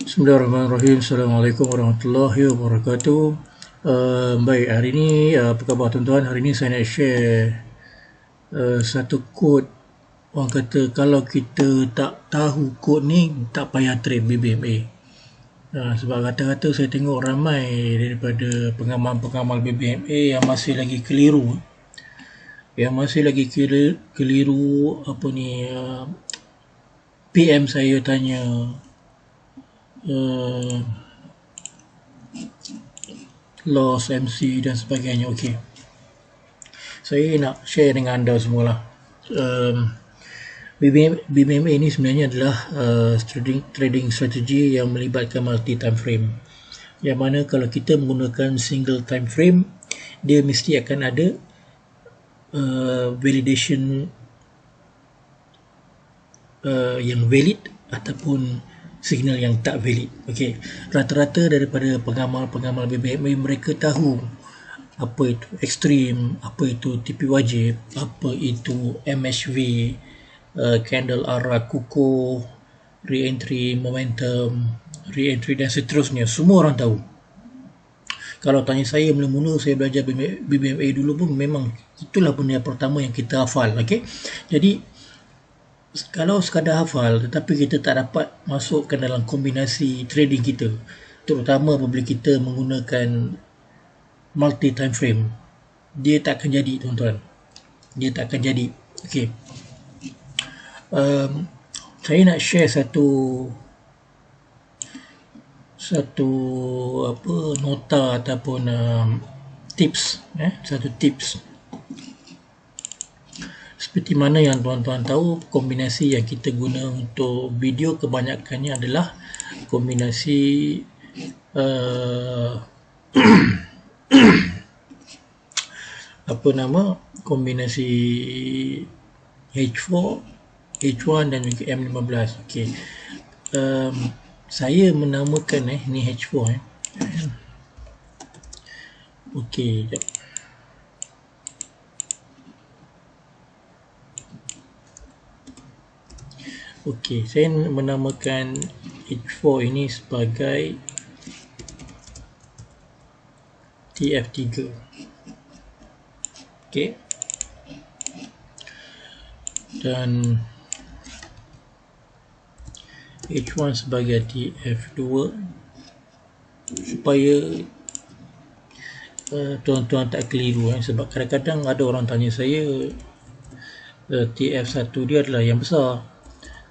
Bismillahirrahmanirrahim. Assalamualaikum warahmatullahi wabarakatuh. Baik, hari ini apa khabar tuan-tuan? Hari ini saya nak share satu kod. Orang kata kalau kita tak tahu kod ni, tak payah trade BBMA. Sebab rata-rata saya tengok ramai daripada pengamal-pengamal BBMA yang masih lagi keliru. Yang masih lagi keliru apa ni, PM saya tanya, loss MC dan sebagainya. Okey, saya nak share dengan anda semualah. BBMA ini sebenarnya adalah trading strategi yang melibatkan multi time frame, yang mana kalau kita menggunakan single time frame, dia mesti akan ada validation yang valid ataupun signal yang tak valid. Okey, rata-rata daripada pengamal-pengamal BBMA, mereka tahu apa itu ekstrim, apa itu TP wajib, apa itu MHV, candle arah kukuh, re-entry momentum, re-entry dan seterusnya. Semua orang tahu. Kalau tanya saya, mula-mula saya belajar BBMA dulu pun memang itulah benda pertama yang kita hafal. Okey, jadi kalau sekadar hafal tetapi kita tak dapat masukkan dalam kombinasi trading kita, terutama apabila kita menggunakan multi time frame, dia tak akan jadi, tuan-tuan. Dia tak akan jadi. Okey, saya nak share satu apa nota ataupun tips, satu tips. Seperti mana yang tuan-tuan tahu, kombinasi yang kita guna untuk video kebanyakannya adalah kombinasi apa nama, kombinasi H4, H1 dan juga M15. Okey, saya menamakan ni H4. Okey, jap. Okey, saya menamakan H4 ini sebagai TF3. Okey, dan H1 sebagai TF2 supaya tuan-tuan tak keliru. Sebab kadang-kadang ada orang tanya saya, TF1 dia adalah yang besar,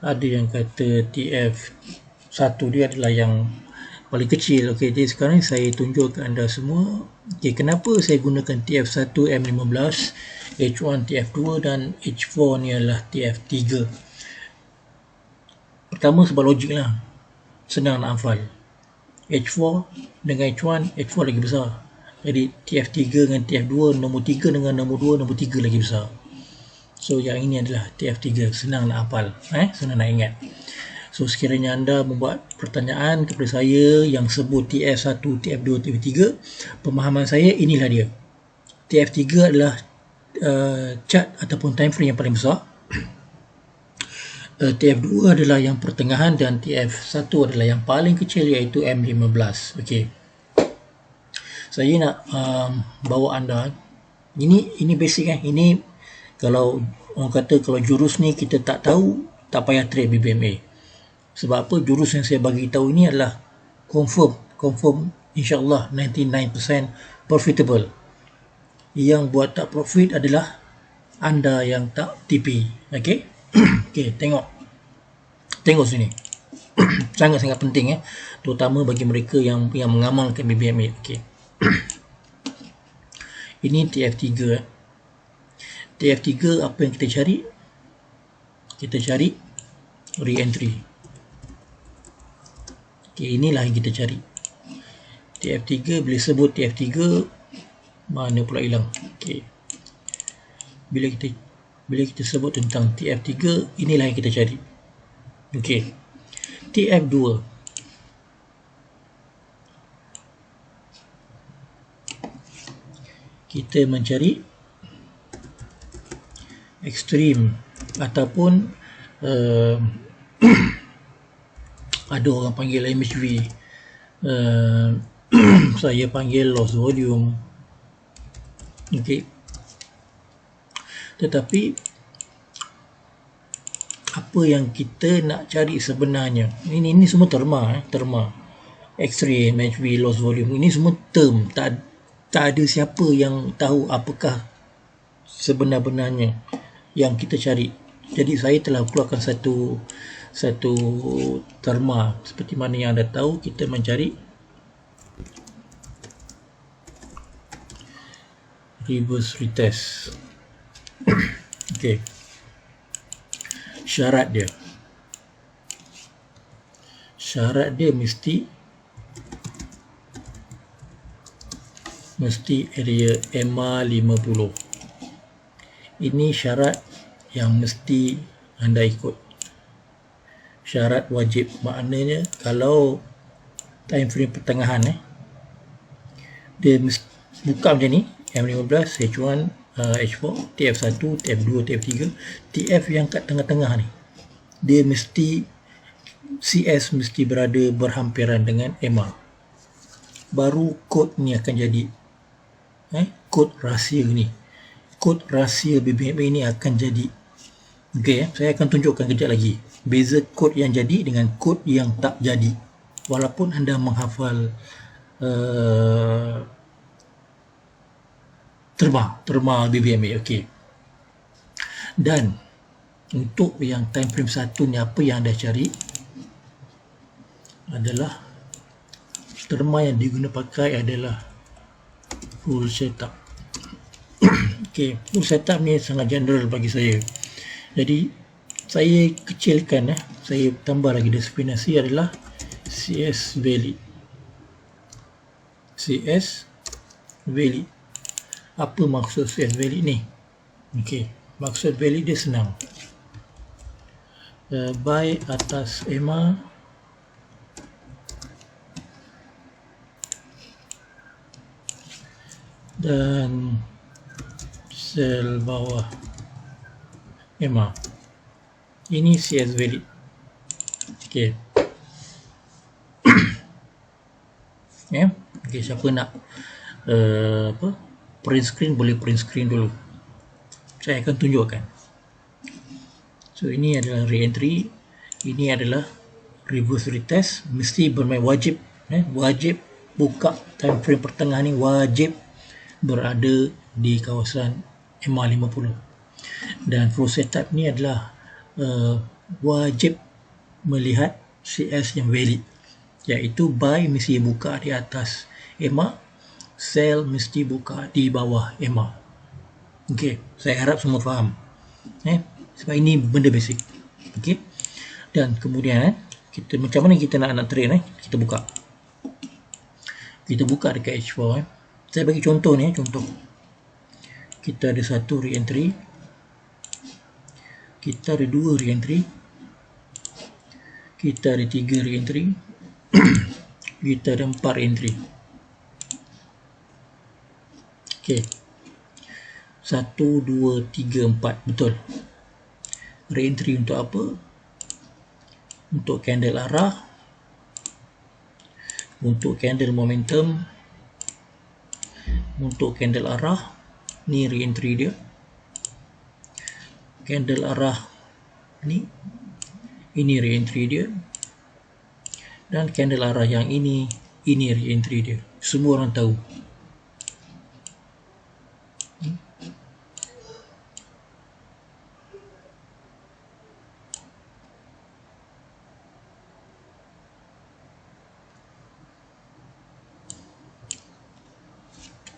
ada yang kata TF1 dia adalah yang paling kecil. Okey, jadi sekarang saya tunjuk ke anda semua, okey, kenapa saya gunakan TF1 M15, H1 TF2 dan H4 ni adalah TF3. Pertama sebab logik lah, senang nak hafal. H4 dengan H1, H4 lagi besar. Jadi TF3 dengan TF2, nombor 3 dengan nombor 2, nombor 3 lagi besar. So yang ini adalah TF3, senang nak hafal, senang nak ingat. So sekiranya anda membuat pertanyaan kepada saya yang sebut TF1, TF2, TF3, pemahaman saya inilah dia. TF3 adalah chart ataupun time frame yang paling besar. TF2 adalah yang pertengahan dan TF1 adalah yang paling kecil, iaitu M15. Okey, saya nak bawa anda, ini basic ini kalau orang kata kalau jurus ni kita tak tahu, tak payah trade BBMA. Sebab apa? Jurus yang saya bagi tahu ini adalah confirm insyaAllah 99% profitable. Yang buat tak profit adalah anda yang tak TP. Okey. Okey, tengok sini. Sangat-sangat penting, terutama bagi mereka yang mengamalkan BBMA. Okey. Ini TF3. TF3 apa yang kita cari? Kita cari re-entry. Okey, inilah yang kita cari. TF3, bila sebut TF3, mana pula hilang. Okey, bila kita sebut tentang TF3, inilah yang kita cari. Okey, TF2. Kita mencari ekstrim ataupun Ada orang panggil MHV, saya panggil loss volume. Okey, tetapi apa yang kita nak cari sebenarnya, ini semua terma, terma X-ray, MHV, loss volume, ini semua term, tak ada siapa yang tahu apakah sebenar-benarnya yang kita cari. Jadi saya telah keluarkan satu terma seperti mana yang anda tahu, kita mencari reverse retest. Okey, syarat dia mesti area EMA 50. Ini syarat yang mesti anda ikut, syarat wajib. Maknanya kalau time frame pertengahan dia mesti buka macam ni, M15, H1, H4, TF1, TF2, TF3, TF yang kat tengah-tengah ni, dia mesti CS mesti berada berhampiran dengan EMA, baru kod ni akan jadi. Kod rahsia ni, kod rahsia BBMA ni akan jadi. Okey, saya akan tunjukkan kejap lagi beza kod yang jadi dengan kod yang tak jadi, walaupun anda menghafal terma BBMA. Okey, dan untuk yang time frame 1 ni, apa yang anda cari adalah terma yang diguna pakai adalah full setup. Okey, full setup ni sangat general bagi saya, jadi saya kecilkan, saya tambah lagi destinasi adalah CS valid. CS valid. Apa maksud CS valid ni? Okey, maksud valid dia senang. By atas EMA dan sel bawah EMA. Ini CS valid. Okey. Okey, siapa nak print screen, boleh print screen dulu. Saya akan tunjukkan. So ini adalah re-entry, ini adalah reverse retest. Mesti bermain wajib, wajib buka time frame pertengahan ni, wajib berada di kawasan EMA 50. Dan flow setup ni adalah wajib melihat CS yang valid, iaitu buy mesti buka di atas EMA, sell mesti buka di bawah EMA. Okey, saya harap semua faham, sebab ini benda basic. Okey, dan kemudian kita macam mana kita nak trade, kita buka dekat H4. Saya bagi contoh ni, contoh kita ada satu re-entry, kita ada dua re-entry, kita ada tiga re-entry, kita ada 4 re-entry. Okey, 1, 2, 3, 4, betul. Re-entry untuk apa? Untuk candle arah, untuk candle momentum, untuk candle arah. Ni re-entry dia. Candle arah ni, ini re-entry dia. Dan candle arah yang ini re-entry dia. Semua orang tahu.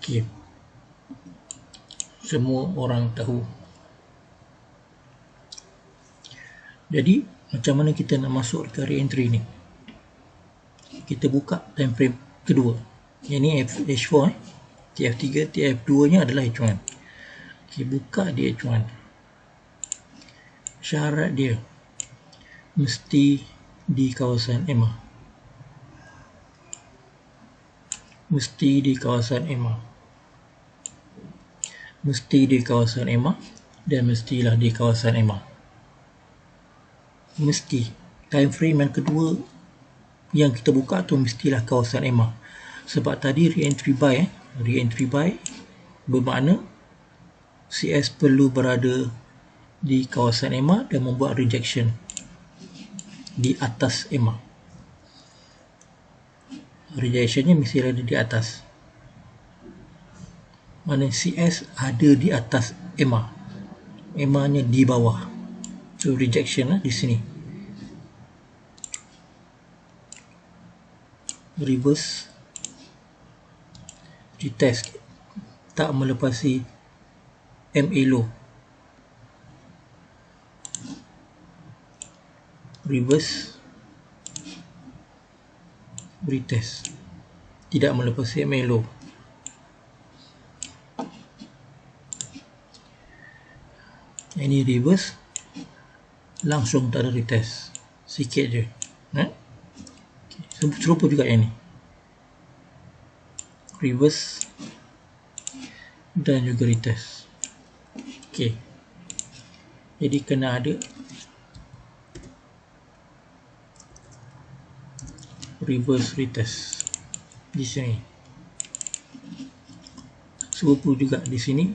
Okey, semua orang tahu. Jadi macam mana kita nak masuk ke re-entry ni? Kita buka time frame kedua. Yang ni H4, TF3, TF2 nya adalah H1. Okey, buka di H1. Syarat dia mesti di kawasan EMA. Mesti di kawasan EMA. Mesti di kawasan EMA dan mestilah di kawasan EMA. Mesti. Time frame yang kedua yang kita buka tu mestilah kawasan EMA. Sebab tadi re-entry buy bermakna CS perlu berada di kawasan EMA dan membuat rejection di atas EMA. Rejectionnya mesti ada di atas. Mana CS ada di atas EMA. EMA-nya di bawah. So rejection di sini. Reverse retest tak melepasi MA low. Reverse retest tidak melepasi MA low. Ini reverse langsung tak ada retest, sikit je. Serupa juga yang ni, reverse dan juga retest. Okey, jadi kena ada reverse retest di sini. Serupa juga di sini,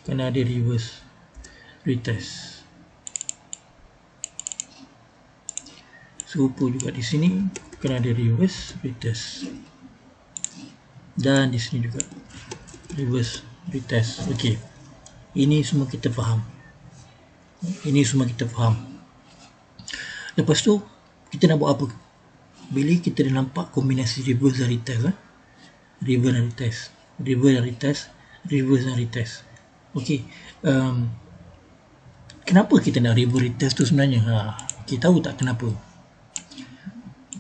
kena ada reverse retest. Serupa juga di sini, kena ada reverse retest. Dan di sini juga reverse retest. Okey, ini semua kita faham. Lepas tu kita nak buat apa? Bila kita dah nampak kombinasi reverse dan retest, reverse dan retest, reverse dan retest, reverse dan retest. Okey, kenapa kita nak reverse retest tu sebenarnya? Kita tahu tak kenapa?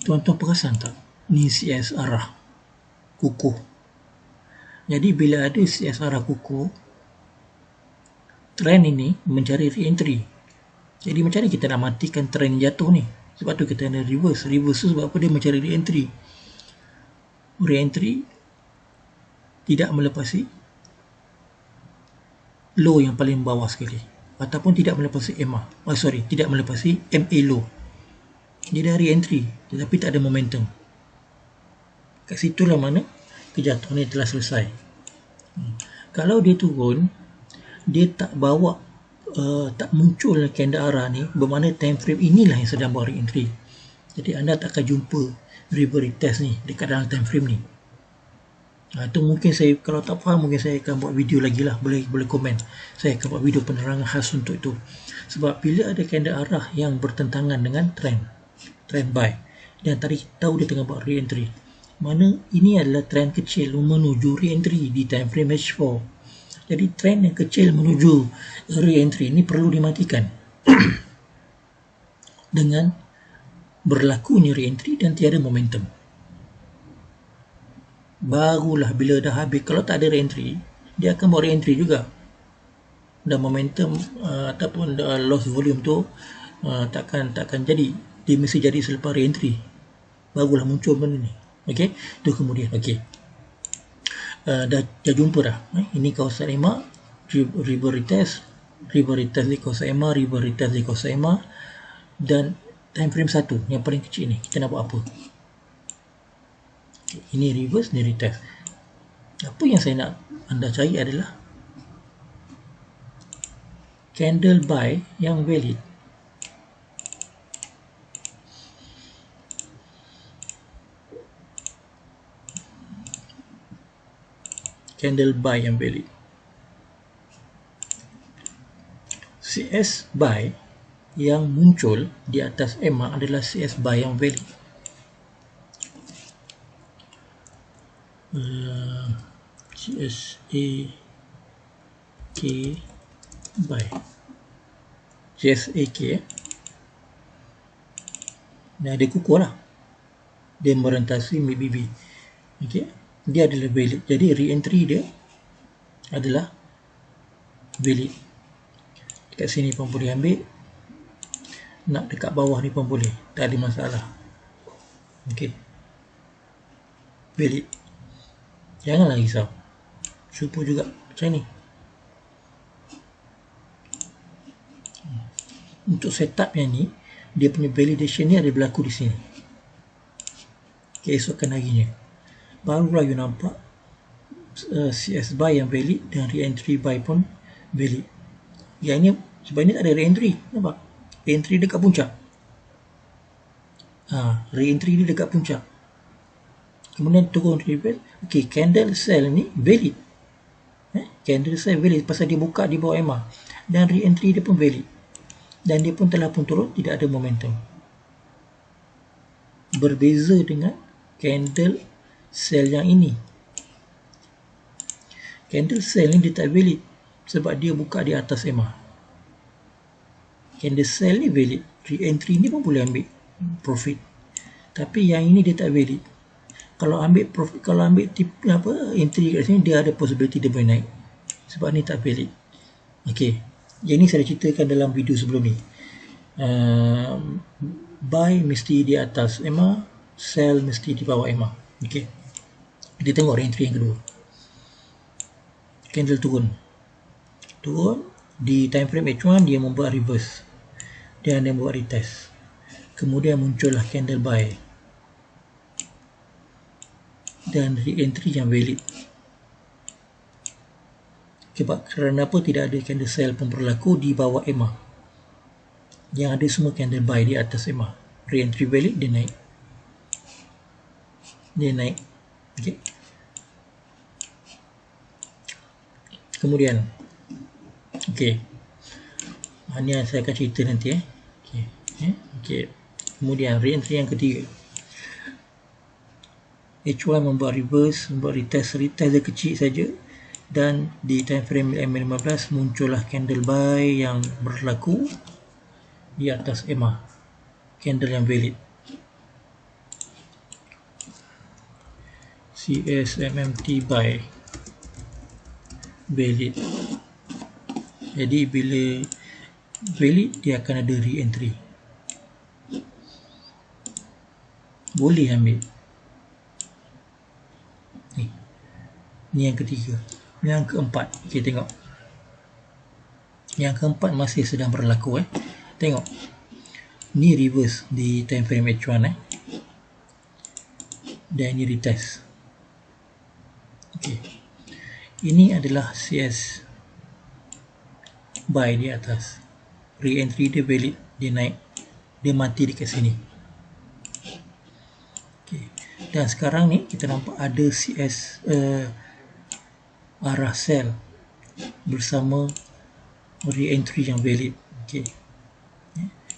Tuan-tuan perasan tak? Ni CS arah kukuh. Jadi bila ada CS arah kukuh, trend ini mencari re-entry. Jadi macam mana kita nak matikan trend jatuh ni? Sebab tu kita ada reverse. Reverse tu sebab apa? Dia mencari re-entry. Re-entry tidak melepasi low yang paling bawah sekali, ataupun tidak melepasi EMA. Tidak melepasi MA low. Dia dah re-entry tetapi tak ada momentum. Kat situlah mana kejatuhan ni telah selesai. Kalau dia turun, dia tak bawa tak muncul candle arah ni, bermakna time frame inilah yang sedang buat re-entry. Jadi anda tak akan jumpa reverse retest ni dekat dalam time frame ni. Itu mungkin saya, kalau tak faham, mungkin saya akan buat video lagi lah. Boleh komen. Saya akan buat video penerangan khas untuk itu. Sebab bila ada candle arah yang bertentangan dengan trend buy, dan tadi tahu dia tengah buat re-entry, mana ini adalah trend kecil menuju re-entry di time frame H4. Jadi trend yang kecil menuju re-entry ini perlu dimatikan dengan berlakunya re-entry dan tiada momentum. Barulah bila dah habis, kalau tak ada re-entry, dia akan buat re-entry juga. Dan momentum ataupun loss volume tu takkan jadi. Dia mesti jadi selepas re-entry, barulah muncul benda ni. Okey, tu kemudian. Okey, dah jumpa dah. Ini kawasan EMA, reverse retest di kawasan EMA, reverse retest di kawasan EMA, dan time frame 1 yang paling kecil ni kita nak buat apa? Okay, ini reverse, ni retest. Apa yang saya nak anda cari adalah candle buy yang valid. Candle buy yang valid. CS buy yang muncul di atas EMA adalah CS buy yang valid. CSAK buy. CSAK dan dia kukuh lah. Dia merentasi MACD. Okey, dia adalah valid. Jadi re-entry dia adalah valid. Dekat sini pun boleh ambil, nak dekat bawah ni pun boleh, tak ada masalah. Okey, valid. Janganlah risau, cuba juga macam ni. Untuk setup yang ni, dia punya validation ni ada berlaku di sini. keesokan harinya, barulah you nampak CS buy yang valid dan re-entry buy pun valid. Yang ini sebab ini tak ada re-entry, nampak? Re-entry dekat puncak. Re-entry dia dekat puncak. Kemudian turun reverse. Okey, candle sell ni valid. Candle sell valid pasal dia buka di bawah EMA. Dan re-entry dia pun valid. Dan dia pun telah pun turun, tidak ada momentum. Berbeza dengan candle sell yang ini. Candle sell ni dia tak valid sebab dia buka di atas EMA. Candle sell ni valid. Re-entry ni pun boleh ambil profit. Tapi yang ini dia tak valid. Kalau ambil profit, kalau ambil entry kat sini, dia ada possibility dia boleh naik. Sebab ni tak valid. Okey. Yang ni saya ceritakan dalam video sebelum ni. Buy mesti di atas EMA, sell mesti di bawah EMA. Okey. Kita tengok re-entry yang kedua. Candle turun. Di time frame H1 dia membuat reverse. Dan dia membuat retest. Kemudian muncullah candle buy. Dan re-entry yang valid. Sebab kerana apa tidak ada candle sell pun berlaku di bawah EMA. Yang ada semua candle buy di atas EMA. Re-entry valid, dia naik. Okay. Kemudian ini yang saya akan cerita nanti. Kemudian re-entry yang ketiga. H1 membuat reverse, membuat retest dia kecil saja, dan di time frame M15 muncullah candle buy yang berlaku di atas EMA, candle yang valid. CSMMT buy valid. Jadi bila valid dia akan ada re-entry, boleh ambil. Ni yang ketiga. Yang keempat, kita tengok. Yang keempat masih sedang berlaku. Tengok. Ni reverse di time frame H1. Dan ini retest. Ini adalah CS buy di atas. Re-entry dia valid, dia naik. Dia mati dekat sini. Dan sekarang ni kita nampak ada CS arah sell bersama re-entry yang valid.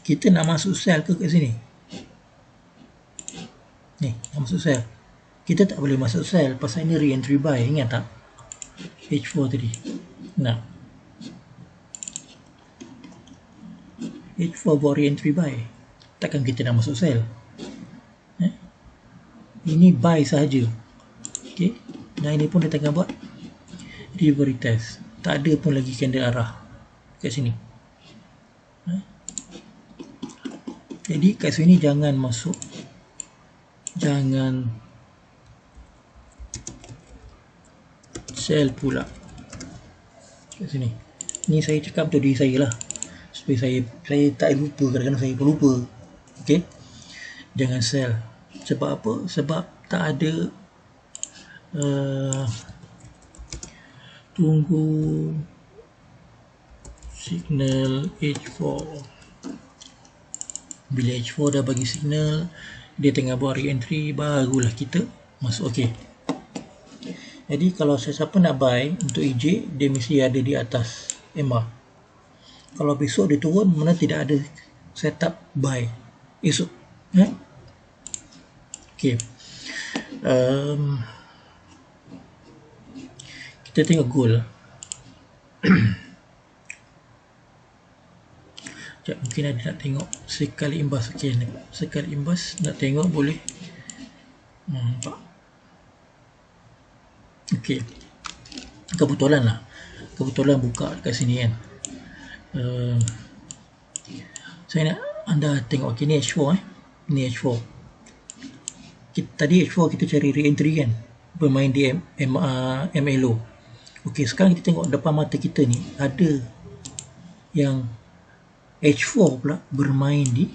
Kita nak masuk sell ke kat sini? Ni, nak masuk sell. Kita tak boleh masuk sell pasal ini re-entry buy. Ingat tak? H4 tadi. Nah, H4 buat re-entry buy. Takkan kita nak masuk sell? Ini buy sahaja. Dan ini pun dia tengah buat reverse retest. Tak ada pun lagi candle arah kat sini. Jadi kat sini jangan masuk. Jangan sell pula kat sini. Ni saya cakap untuk diri saya lah, supaya saya tak lupa. Kadang-kadang saya pun lupa. Jangan sell. Sebab apa? Sebab tak ada tunggu signal H4. Bila H4 dah bagi signal, dia tengah buat re-entry, barulah kita masuk. Jadi kalau siapa nak buy untuk EJ, dia mesti ada di atas EMA. Kalau besok dia turun, mana tidak ada setup buy esok. Kita tengok gold. Mungkin ada nak tengok sekali imbas. Sekali imbas nak tengok boleh. Nampak. Kebetulan buka dekat sini kan. Saya nak anda tengok. Ni H4. Ni H4. Tadi H4 kita cari re-entry kan, bermain di MLO. Sekarang kita tengok depan mata kita ni ada yang H4 pula bermain di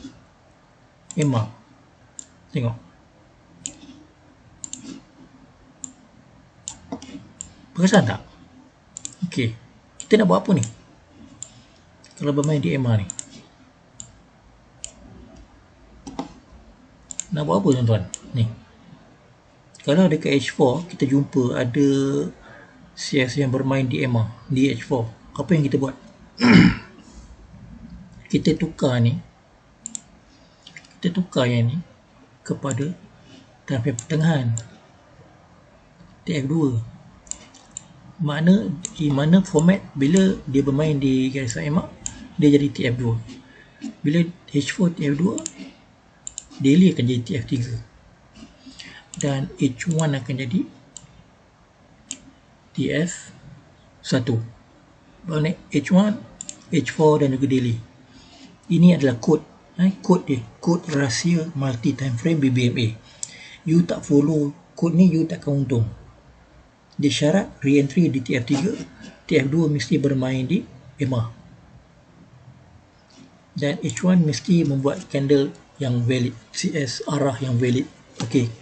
EMA. Tengok. Perasan tak? Okey. Kita nak buat apa ni? Kalau bermain di EMA ni. Nak buat apa tuan-tuan? Ni. Kalau dekat H4 kita jumpa ada CS yang bermain di EMA, di H4. Apa yang kita buat? Kita tukar ni. Kita tukar yang ni kepada taraf pertengahan. TF2. Di mana format bila dia bermain di garisan EMA, dia jadi TF2. Bila H4 TF2, daily akan jadi TF3. Dan H1 akan jadi TF1. Bahawa H1, H4 dan juga daily. Ini adalah kod. Kod dia. Kod rahsia multi time frame BBMA. You tak follow kod ni, you takkan untung. Dia syarat re-entry di TF3, TF2 mesti bermain di EMA. Dan H1 mesti membuat candle yang valid, CS arah yang valid. Okey.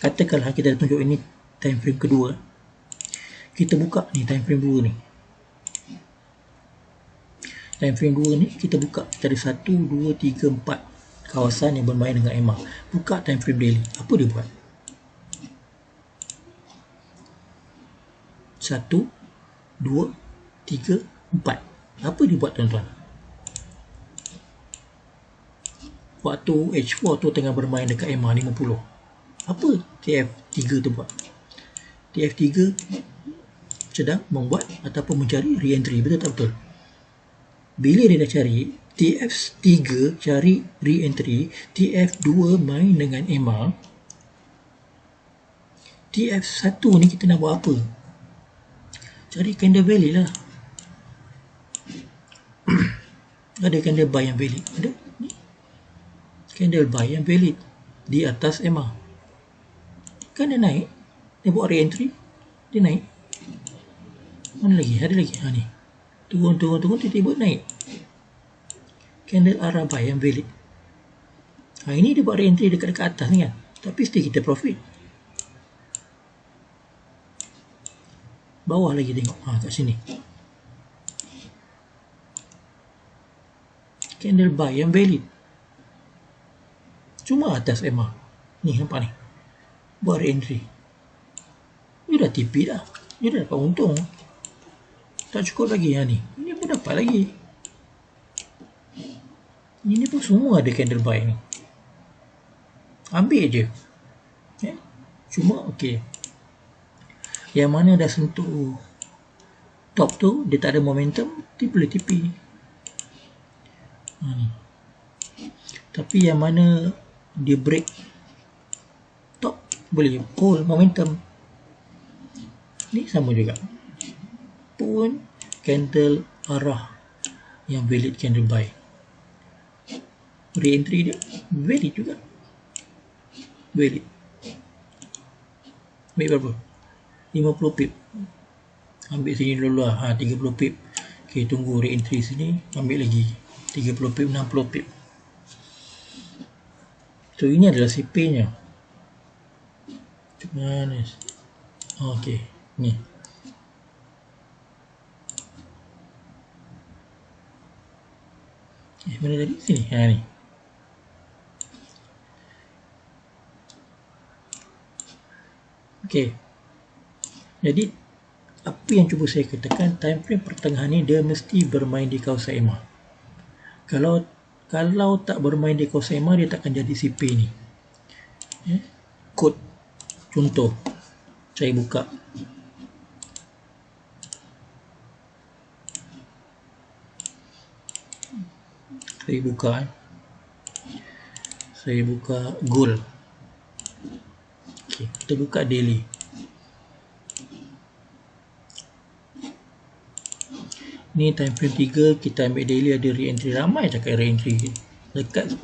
Katakanlah kita dah tunjuk ini time frame kedua. Kita buka ni time frame 2 ni. Time frame 2 ni kita buka. Kita ada 1, 2, 3, 4 kawasan yang bermain dengan EMA. Buka time frame daily. Apa dia buat? 1, 2, 3, 4. Apa dia buat tuan-tuan? Waktu H4 tu tengah bermain dekat EMA 50. Apa TF3 tu buat? TF3 sedang membuat ataupun mencari re-entry. Betul tak betul? Bila dia dah cari, TF3 cari re-entry, TF2 main dengan EMA. TF1 ni kita nak buat apa? Cari candle valid lah. Ada candle buy yang valid. Ada? Ni. Candle buy yang valid di atas EMA. Kan dia naik. Dia buat re-entry. Dia naik. Mana lagi? Ada lagi. Ha ni. Turun, tiba-tiba naik. Candle arah buy yang valid. Ha, ini dia buat re-entry dekat-dekat atas ni kan. Tapi still kita profit. Bawah lagi tengok. Ha, kat sini. Candle buy yang valid. Cuma atas EMA. Ni nampak ni. Buat re-entry. Dia dah TP dah. Dia dah dapat untung. Tak cukup lagi yang ni. Ini pun dapat lagi. Ini pun semua ada candle buy ni. Ambil je. Cuma okey. Yang mana dah sentuh top tu, dia tak ada momentum, dia boleh TP. Ni. Tapi yang mana dia break top, boleh hold momentum. Ni sama juga. Pun candle arah yang valid candle buy. Re-entry dia valid juga. Valid. Ambil berapa? 50 pip. Ambil sini dulu lah. 30 pip. Okay, tunggu re-entry sini. Ambil lagi 30 pip, 60 pip. So, ini adalah CP nya. Mana? Okay, ni. Mana tadi? Sini. Ni. Okay. Jadi, apa yang cuba saya katakan, time frame pertengahan ni dia mesti bermain di kawasan EMA. Kalau tak bermain di kawasan EMA, dia takkan jadi CP ni. Kod. Contoh. Saya buka. Saya buka gold. Okay, kita buka daily. Ni time frame 3, kita ambil daily, ada re-entry. Ramai cakap re-entry.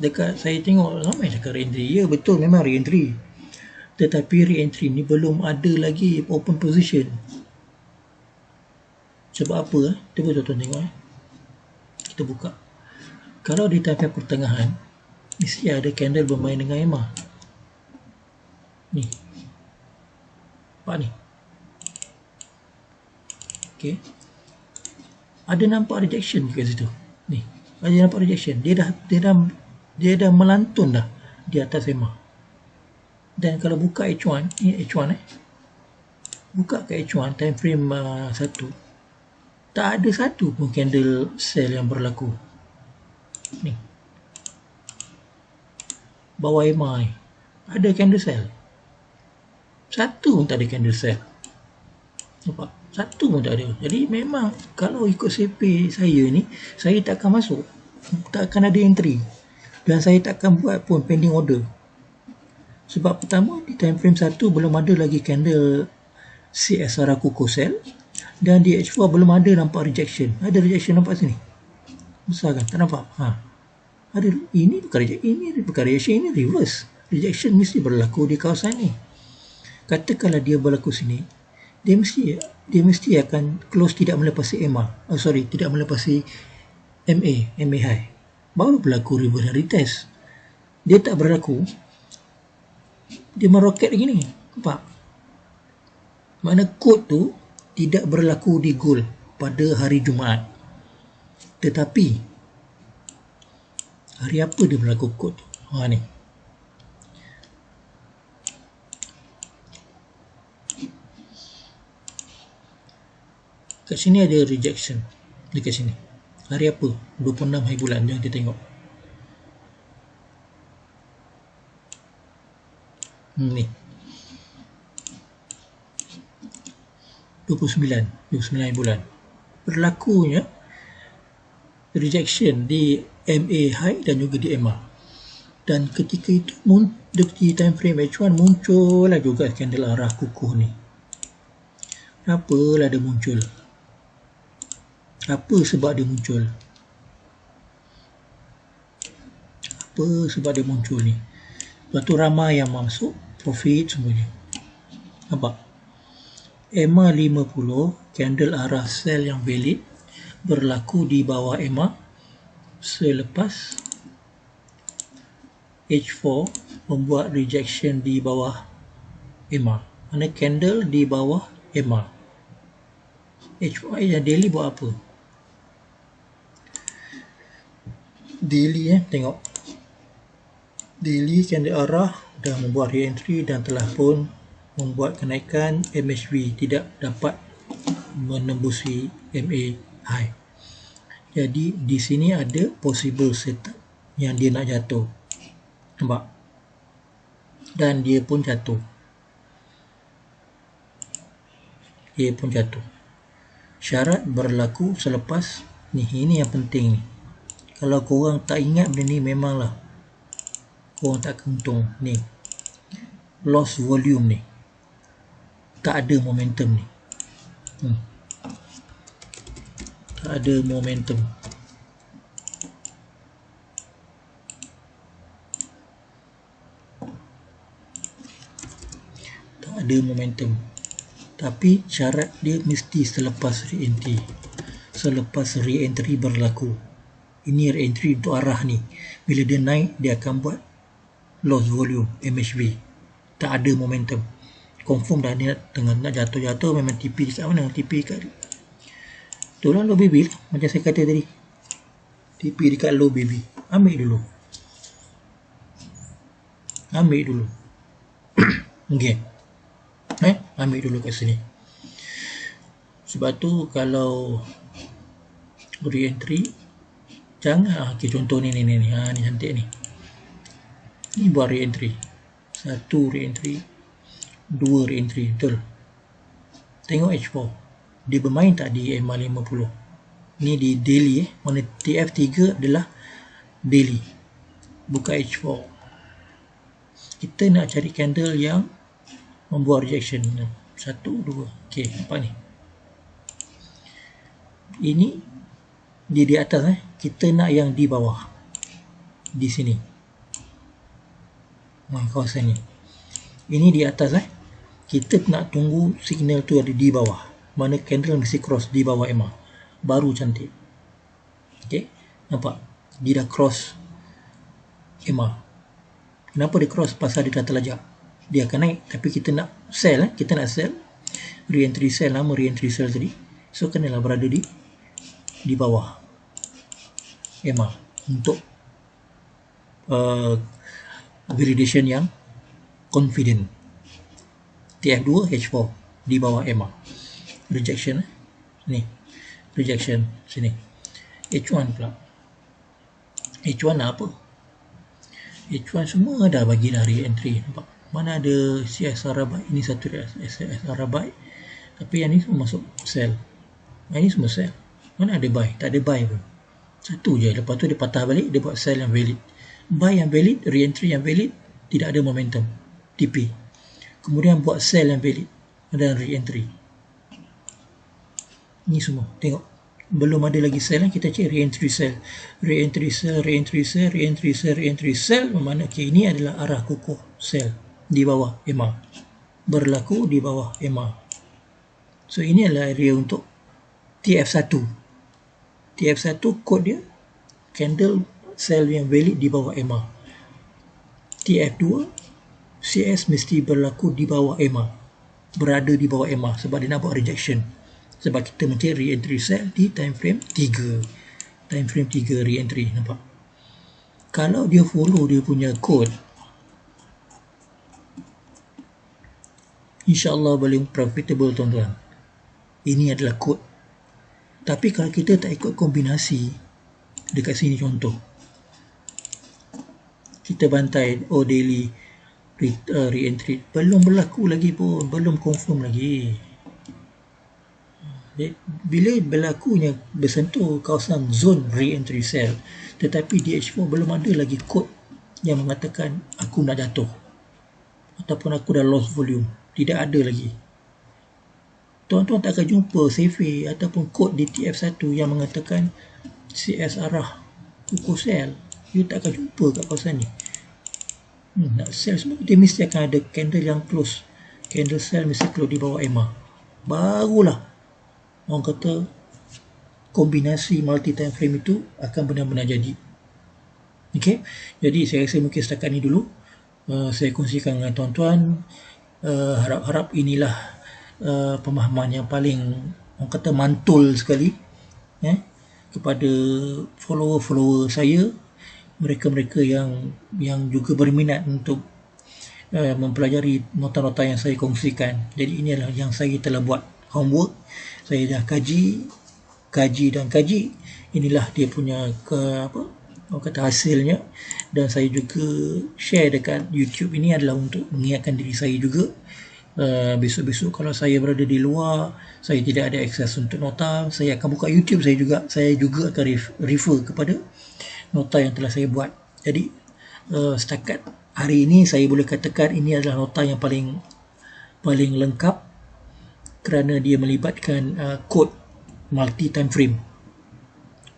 Dekat saya tengok ramai cakap re-entry. Ya betul, memang re-entry. Tetapi re-entry ni belum ada lagi open position. Sebab apa? Cuba tuan-tuan tengok. Kita buka. Kalau di time frame pertengahan, mesti ada candle bermain dengan EMA. Ni. Nampak ni. Okay. Ada nampak rejection kat situ. Ni, ada nampak rejection. Dia dah melantun dah di atas EMA. Dan kalau buka H1, ni H1 buka ke H1 time frame 1, tak ada satu pun candle sell yang berlaku. Ni. Bawah EMA ni. Ada candle sell. Satu pun tak ada candle sell. Nampak? Satu pun tak ada. Jadi memang kalau ikut CP saya ni, saya tak akan masuk. Tak akan ada entry. Dan saya tak akan buat pun pending order. Sebab pertama, di time frame 1 belum ada lagi candle CSR Kuku sell. Dan di H4 belum ada nampak rejection. Ada rejection nampak sini? Besar kan? Tak nampak? Ada. Ini bukan rejection. Ini bukan rejection. Ini reverse. Rejection mesti berlaku di kawasan ni. Katakanlah dia berlaku sini, dia mesti akan close tidak melepasi EMA. Tidak melepasi MA high. Baru berlaku reverse retest. Dia tak berlaku, dia meroket begini. Nampak? Makna kod tu tidak berlaku di gold pada hari Jumaat. Tetapi hari apa dia berlaku kod tu? Ni. Kat sini ada rejection. Dekat sini. Hari apa? 26 hari bulan. Jom kita tengok. Ni. 29 hari bulan. Berlakunya rejection di MA high dan juga di EMA. Dan ketika itu di time frame H1 muncullah juga candle arah kukuh ni. Apalah dia muncul? Apa sebab dia muncul? Apa sebab dia muncul ni? Lepas tu ramai yang masuk, profit semuanya. Nampak? EMA 50, candle arah sell yang valid, berlaku di bawah EMA. Selepas H4 membuat rejection di bawah EMA. Mana candle di bawah EMA. H4 yang daily buat apa? Daily tengok. Daily candle arah dah membuat re-entry dan telah pun membuat kenaikan. MHV tidak dapat menembusi MA high. Jadi di sini ada possible setup yang dia nak jatuh. Nampak? Dan dia pun jatuh. Dia pun jatuh. Syarat berlaku selepas ni. Ini yang penting ni. Kalau korang tak ingat benda ni, memanglah korang tak untung. Ni loss volume ni, tak ada momentum ni. Tak ada momentum. Tak ada momentum. Tapi syarat dia mesti selepas re-entry. Selepas re-entry berlaku. Ini re-entry untuk arah ni. Bila dia naik, dia akan buat loss volume, MHV. Tak ada momentum. Confirm dah dia tengah nak jatuh-jatuh, memang TP dekat mana? TP dekat tu lah, low BB lah. Macam saya kata tadi. TP dekat low BB. Ambil dulu. Ambil dulu. Okay. Ambil dulu kat sini. Sebab tu kalau re-entry, jangan contoh ni ni cantik ni. Ni buat re-entry. 1 re-entry, 2 re-entry, betul. Tengok H4. Dia bermain tak di EMA 50? Ni di daily Mana TF3 adalah daily. Buka H4. Kita nak cari candle yang membuat rejection. 1, 2. Okey, nampak ni. Ini dia di atas kita nak yang di bawah. Di sini. Kawasan ni. Ini di atas kita nak tunggu signal tu ada di bawah. Mana candle mesti cross di bawah EMA. Baru cantik. Okey, nampak? Dia dah cross EMA. Kenapa dia cross? Pasal dia dah terlajak. Dia akan naik, tapi kita nak sell. Kita nak sell. Re-entry sell, nama re-entry sell tadi. So kenalah berada di bawah EMA untuk validation yang confident. TF2 H4 di bawah EMA. Rejection ni, rejection sini. H1 pula. H1 apa? H1 semua dah bagi dah re-entry, nampak? Mana ada CSR byte, ini satu CSR byte, tapi yang ni semua masuk sel. Yang ni semua sel. Mana ada buy? Tak ada buy pun. Satu je. Lepas tu dia patah balik, dia buat sel yang valid. Buy yang valid, re-entry yang valid, tidak ada momentum, TP. Kemudian buat sel yang valid dan re-entry. Ni semua, tengok. Belum ada lagi sel, kita cek re-entry sel. Re-entry sel, re-entry sel, re-entry sel, re-entry sel. Bermakna ini adalah arah kukuh sel di bawah EMA. Berlaku di bawah EMA. So ini adalah area untuk TF1. TF1 kod dia candle sel yang valid di bawah EMA. TF2 CS mesti berlaku di bawah EMA, berada di bawah EMA sebab dia nak buat rejection. Sebab kita mencari re-entry sel di time frame 3. Time frame 3 re-entry, nampak? Kalau dia follow dia punya code, insyaAllah boleh profitable tuan-tuan. Ini adalah code. Tapi kalau kita tak ikut kombinasi, dekat sini contoh, kita bantai daily re-entry, belum berlaku lagi pun, belum confirm lagi. Bila berlakunya bersentuh kawasan zone re-entry cell, tetapi DH4 belum ada lagi kod yang mengatakan aku nak jatuh ataupun aku dah lost volume, tidak ada lagi. Tuan-tuan tak akan jumpa survey ataupun kod di TF1 yang mengatakan CS arah kukuh sel. You tak akan jumpa kat kawasan ni. Nak sel semua, dia mesti akan ada candle yang close. Candle sel mesti close di bawah EMA. Barulah orang kata kombinasi multi time frame itu akan benar-benar jadi. Okay, jadi saya rasa mungkin setakat ni dulu saya kongsikan dengan tuan-tuan. Harap-harap inilah pemahaman yang paling orang kata mantul sekali kepada follower-follower saya, mereka-mereka yang juga berminat untuk mempelajari nota-nota yang saya kongsikan. Jadi inilah yang saya telah buat homework. Saya dah kaji. Inilah dia punya orang kata hasilnya, dan saya juga share dekat YouTube. Ini adalah untuk mengingatkan diri saya juga. Besok-besok kalau saya berada di luar, saya tidak ada akses untuk nota, saya akan buka YouTube saya juga akan refer kepada nota yang telah saya buat. Jadi setakat hari ini saya boleh katakan ini adalah nota yang paling lengkap kerana dia melibatkan kod multi time frame.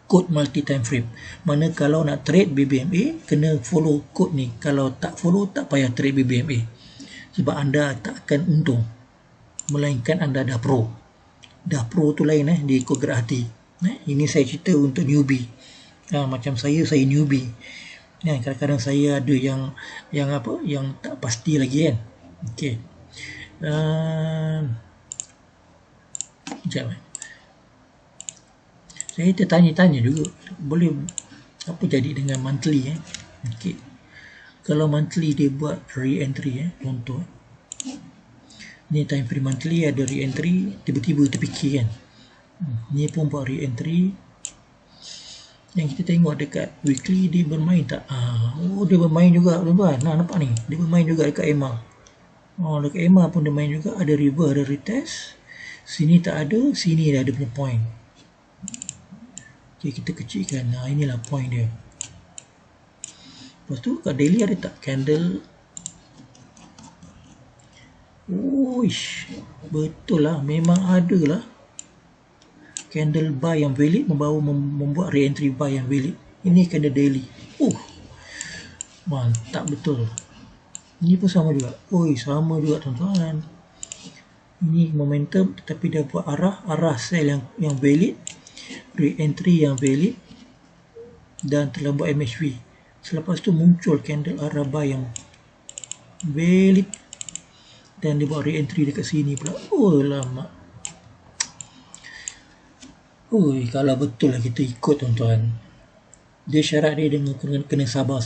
Kod multi time frame. Mana kalau nak trade BBMA kena follow kod ni. Kalau tak follow tak payah trade BBMA. Sebab anda tak akan untung. Melainkan anda dah pro. Dah pro tu lain dia ikut gerak hati. Ini saya cerita untuk newbie. Macam saya newbie. Kadang-kadang saya ada yang tak pasti lagi kan. Okey. Sekejap. Saya tertanya-tanya juga, boleh apa jadi dengan monthly Okey. Kalau monthly dia buat re-entry contoh. Ni time frame monthly ada re-entry, tiba-tiba terfikir kan. Ni pun buat re-entry. Yang kita tengok dekat weekly dia bermain tak? Dia bermain juga tuan-tuan. Nampak ni, dia bermain juga dekat EMA. Dekat EMA pun dia main juga, ada reverse, ada retest. Sini tak ada, sini dah ada punya point. Okay, kita kecilkan. Inilah point dia. Lepas tu kat daily ada tak candle? Uish, betul lah, memang ada lah candle buy yang valid membuat re-entry buy yang valid. Ini candle daily. Mantap betul. Ini pun sama juga. Sama juga tuan-tuan. Ini momentum tetapi dia buat arah sel yang valid, re-entry yang valid, dan telah buat MHV. Selepas tu muncul candle arah buy yang valid dan dia buat re-entry dekat sini pula. Lama. Ui, kalau betul lah kita ikut tuan-tuan. Dia syarat dia dengan kena sabar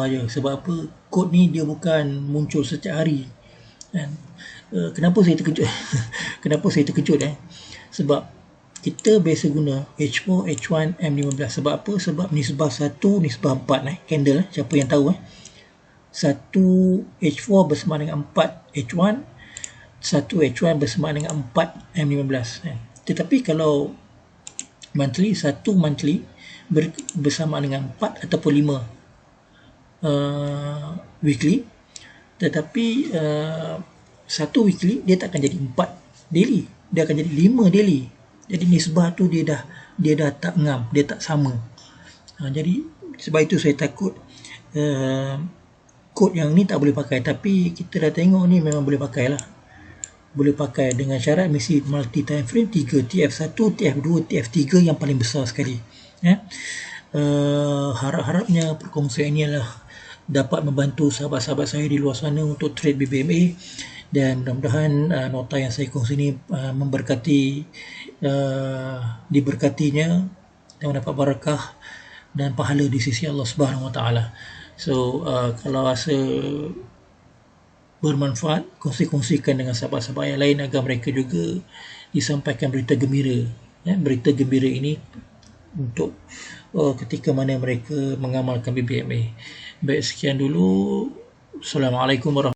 je. Sebab apa? Kod ni dia bukan muncul setiap hari. Kan? Kenapa saya terkejut? Kenapa saya terkejut Sebab kita biasa guna H4, H1, M15. Sebab apa? Sebab nisbah 1, nisbah 4 candle siapa yang tahu 1 H4 bersama dengan 4 H1, 1 H1 bersama dengan 4 M15 Tetapi kalau monthly, 1 monthly bersama dengan 4 ataupun 5 weekly. Tetapi 1 weekly dia tak akan jadi 4 daily, dia akan jadi 5 daily. Jadi nisbah tu dia dah tak ngam, dia tak sama. Jadi sebab itu saya takut kod yang ni tak boleh pakai. Tapi kita dah tengok ni memang boleh pakai lah. Boleh pakai dengan syarat mesti multi time frame 3, TF1, TF2, TF3 yang paling besar sekali. Harap-harapnya perkongsian ini adalah dapat membantu sahabat-sahabat saya di luar sana untuk trade BBMA, dan mudah-mudahan nota yang saya kongsi ini diberkatinya dan mendapat barakah dan pahala di sisi Allah Subhanahu Wa Taala. So kalau rasa bermanfaat, kongsikan dengan sahabat-sahabat yang lain agar mereka juga disampaikan berita gembira. Berita gembira ini untuk ketika mana mereka mengamalkan BBMA. Baik, sekian dulu. Assalamualaikum warahmatullahi wabarakatuh.